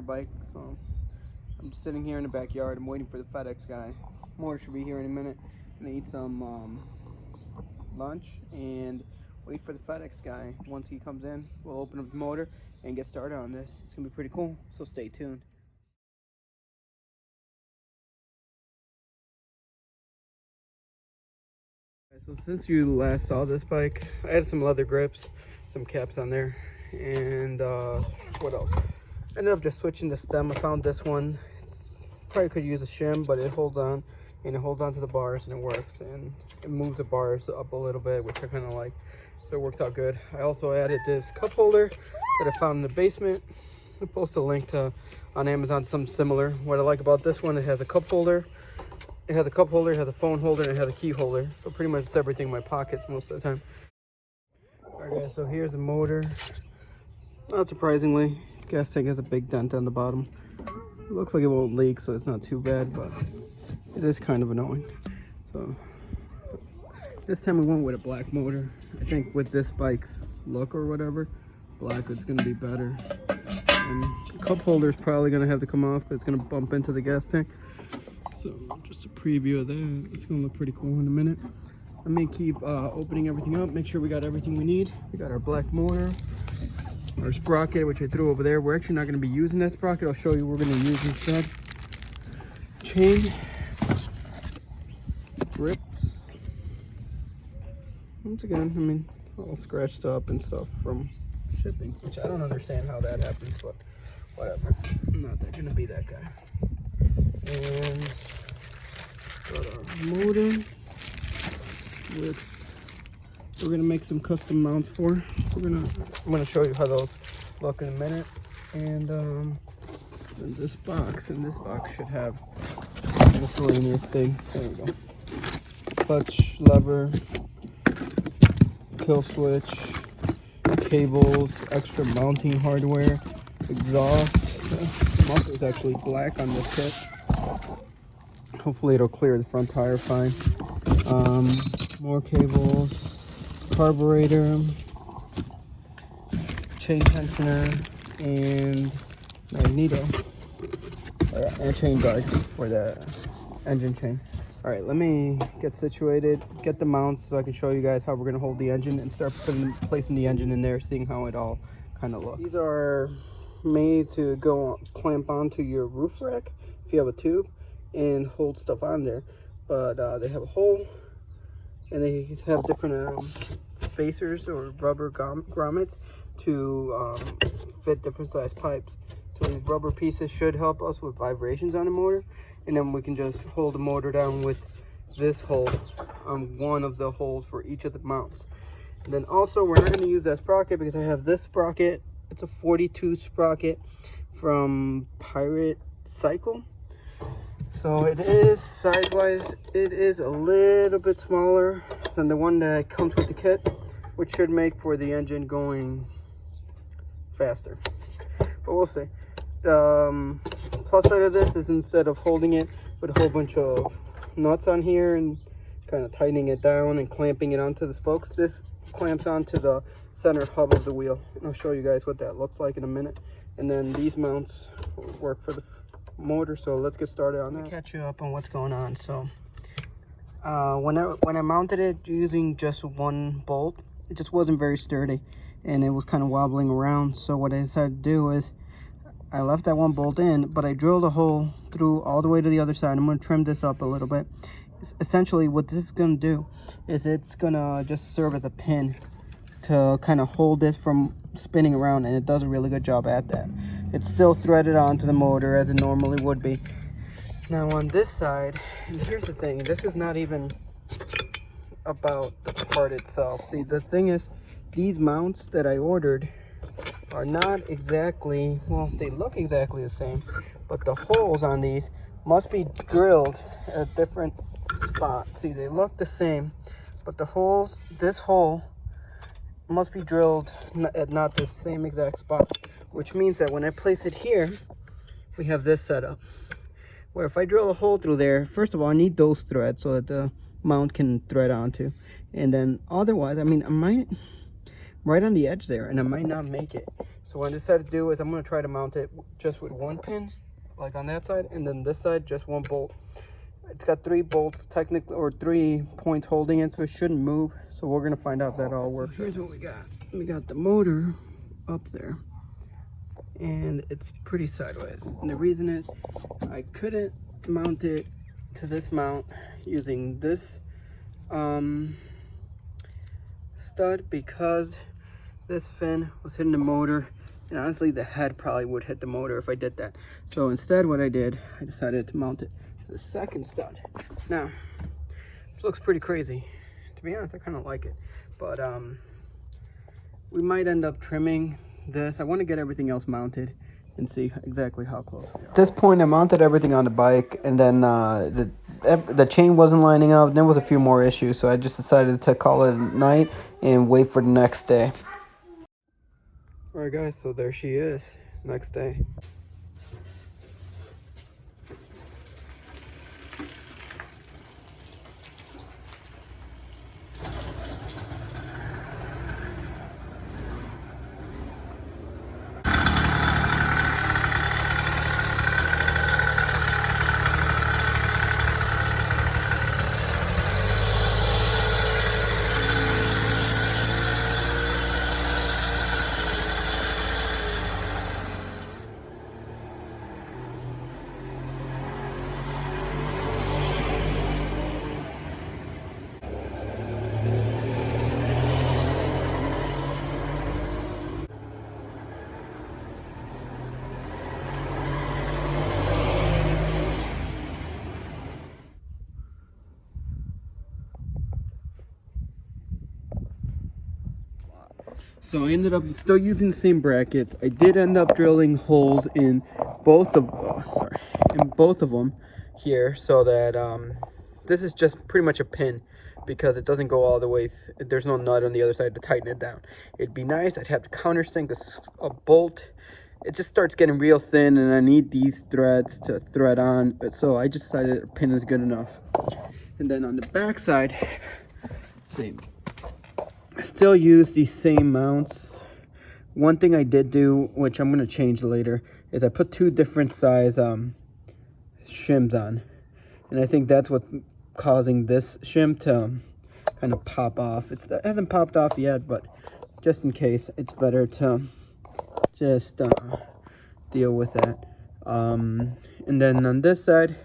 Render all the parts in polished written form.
our bike. So I'm just sitting here in the backyard. I'm waiting for the FedEx guy. More should be here in a minute. I'm gonna eat some lunch and wait for the FedEx guy. Once he comes in, we'll open up the motor and get started on this. It's gonna be pretty cool, so stay tuned. So since you last saw this bike, I had some leather grips, some caps on there, and what else? Ended up just switching the stem. I found this one. Probably could use a shim, but it holds on, and it holds on to the bars, and it works, and it moves the bars up a little bit, which I kind of like, so it works out good. I also added this cup holder that I found in the basement. I'll post a link to on Amazon, something similar. What I like about this one, it has a cup holder. It has a cup holder, it has a phone holder, and it has a key holder. So pretty much it's everything in my pocket most of the time. Alright guys, so here's the motor. Not surprisingly, gas tank has a big dent on the bottom. It looks like it won't leak, so it's not too bad, but it is kind of annoying. So this time we went with a black motor. I think with this bike's look or whatever, black is going to be better. And the cup holder is probably going to have to come off, but it's going to bump into the gas tank. So just a preview of that. It's gonna look pretty cool in a minute. Let me keep opening everything up, make sure we got everything we need. We got our black motor, our sprocket, which I threw over there. We're actually not gonna be using that sprocket. I'll show you what we're gonna use instead. Chain, grips. Once again, I mean, all scratched up and stuff from shipping, which I don't understand how that happens, but whatever. I'm not gonna be that guy. And got our motor, which we're gonna make some custom mounts for. I'm gonna show you how those look in a minute. And then this box should have miscellaneous things. There we go. Clutch, lever, kill switch, cables, extra mounting hardware, exhaust. The muffler is actually black on this kit. Hopefully it'll clear the front tire fine. More cables, carburetor, chain tensioner, and magneto, and a chain guard for the engine chain. All right, let me get situated, get the mounts so I can show you guys how we're gonna hold the engine and start placing the engine in there, seeing how it all kind of looks. These are made to go clamp onto your roof rack if you have a tube and hold stuff on there, but they have a hole and they have different spacers or rubber grommets to fit different size pipes. So these rubber pieces should help us with vibrations on the motor, and then we can just hold the motor down with this hole on one of the holes for each of the mounts. And then also we're not going to use that sprocket because I have this sprocket. It's a 42 sprocket from Pirate Cycle. So it is, size-wise, it is a little bit smaller than the one that comes with the kit, which should make for the engine going faster. But we'll see. The plus side of this is instead of holding it with a whole bunch of nuts on here and kind of tightening it down and clamping it onto the spokes, this clamps onto the center hub of the wheel. And I'll show you guys what that looks like in a minute. And then these mounts work for the motor, so let's get started on that. Catch you up on what's going on. So when I mounted it using just one bolt, it just wasn't very sturdy and it was kind of wobbling around. So what I decided to do is I left that one bolt in, but I drilled a hole through all the way to the other side. I'm going to trim this up a little bit. Essentially what this is going to do is it's going to just serve as a pin to kind of hold this from spinning around, and it does a really good job at that. It's still threaded onto the motor as it normally would be. Now on this side, and here's the thing, this is not even about the part itself. See, the thing is, these mounts that I ordered are not exactly, well, they look exactly the same, but the holes on these must be drilled at different spots. See, they look the same, but the holes, this hole must be drilled at not the same exact spot, which means that when I place it here, we have this setup where if I drill a hole through there, first of all, I need those threads so that the mount can thread onto, and then otherwise, I mean, I might right on the edge there, and I might not make it. So what I decided to do is I'm going to try to mount it just with one pin, like on that side, and then this side just one bolt. It's got 3 bolts technically, or 3 points holding it, so it shouldn't move. So we're going to find out if that all works. So here's what we got. We got the motor up there, and it's pretty sideways. And the reason is I couldn't mount it to this mount using this stud because this fin was hitting the motor, and honestly the head probably would hit the motor if I did that. So instead what I did, I decided to mount it to the second stud. Now this looks pretty crazy, to be honest. I kind of like it, but we might end up trimming this. I want to get everything else mounted and see exactly how close we are. At this point I mounted everything on the bike, and then the chain wasn't lining up. There was a few more issues, so I just decided to call it a night and wait for the next day. All right guys, so there she is, next day. So I ended up still using the same brackets. I did end up drilling holes in both of them here, so that this is just pretty much a pin, because it doesn't go all the way. There's no nut on the other side to tighten it down. It'd be nice. I'd have to countersink a bolt. It just starts getting real thin, and I need these threads to thread on. So I just decided a pin is good enough. And then on the back side, same. I still use these same mounts. One thing I did do, which I'm going to change later, is I put 2 different size shims on. And I think that's what's causing this shim to kind of pop off. It hasn't popped off yet, but just in case, it's better to just deal with that. And then on this side,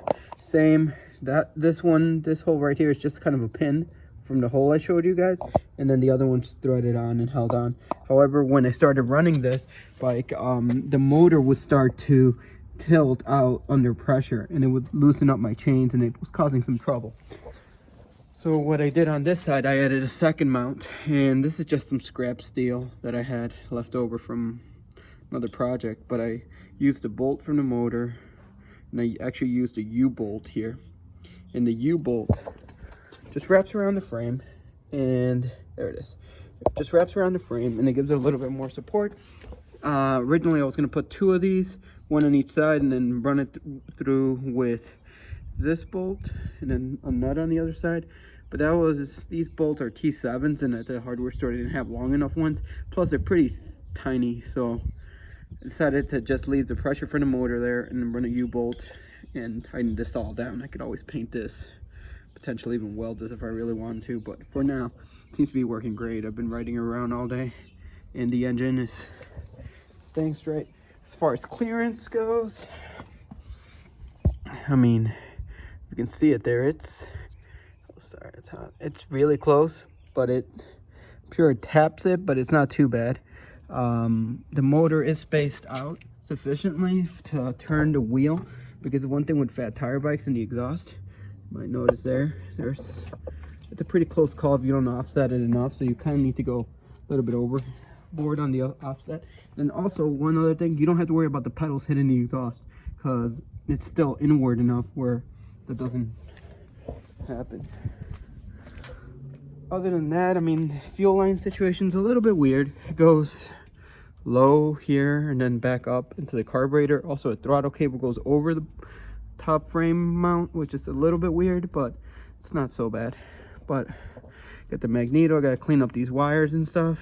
same. This hole right here is just kind of a pin from the hole I showed you guys, and then the other one's threaded on and held on. However, when I started running this bike, the motor would start to tilt out under pressure, and it would loosen up my chains, and it was causing some trouble. So what I did on this side, I added a second mount, and this is just some scrap steel that I had left over from another project, but I used the bolt from the motor, and I actually used a U-bolt here, and the U-bolt just wraps around the frame, and there it is. It just wraps around the frame, and it gives it a little bit more support. Originally I was going to put 2 of these, one on each side, and then run it through with this bolt and then a nut on the other side. But these bolts are T7s, and at the hardware store they didn't have long enough ones. Plus they're pretty tiny, so I decided to just leave the pressure for the motor there and then run a U-bolt and tighten this all down. I could always paint this, potentially even weld this if I really wanted to, but for now it seems to be working great. I've been riding around all day, and the engine is staying straight. As far as clearance goes, I mean, you can see it there. It's hot. It's really close, but I'm sure it taps it, but it's not too bad. The motor is spaced out sufficiently to turn the wheel, because one thing with fat tire bikes and the exhaust, you might notice it's a pretty close call if you don't offset it enough, so you kind of need to go a little bit overboard on the offset. And also one other thing, you don't have to worry about the pedals hitting the exhaust, because it's still inward enough where that doesn't happen. Other than that, I mean, the fuel line situation's a little bit weird. It goes low here and then back up into the carburetor. Also, a throttle cable goes over the top frame mount, which is a little bit weird, but it's not so bad. But got the magneto, I gotta clean up these wires and stuff,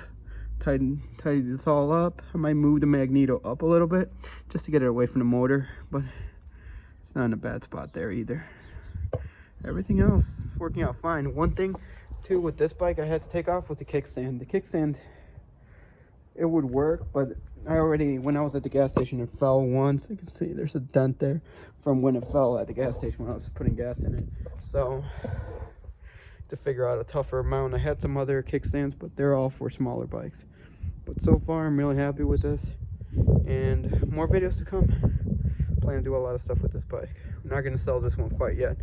tidy this all up. I might move the magneto up a little bit just to get it away from the motor, but it's not in a bad spot there either. Everything else is working out fine. One thing too with this bike I had to take off was the kickstand. The kickstand, it would work, but when I was at the gas station, it fell once. You can see there's a dent there from when it fell at the gas station when I was putting gas in it. So to figure out a tougher mount, I had some other kickstands, but they're all for smaller bikes. But so far I'm really happy with this, and more videos to come. Plan to do a lot of stuff with this bike. I'm not going to sell this one quite yet.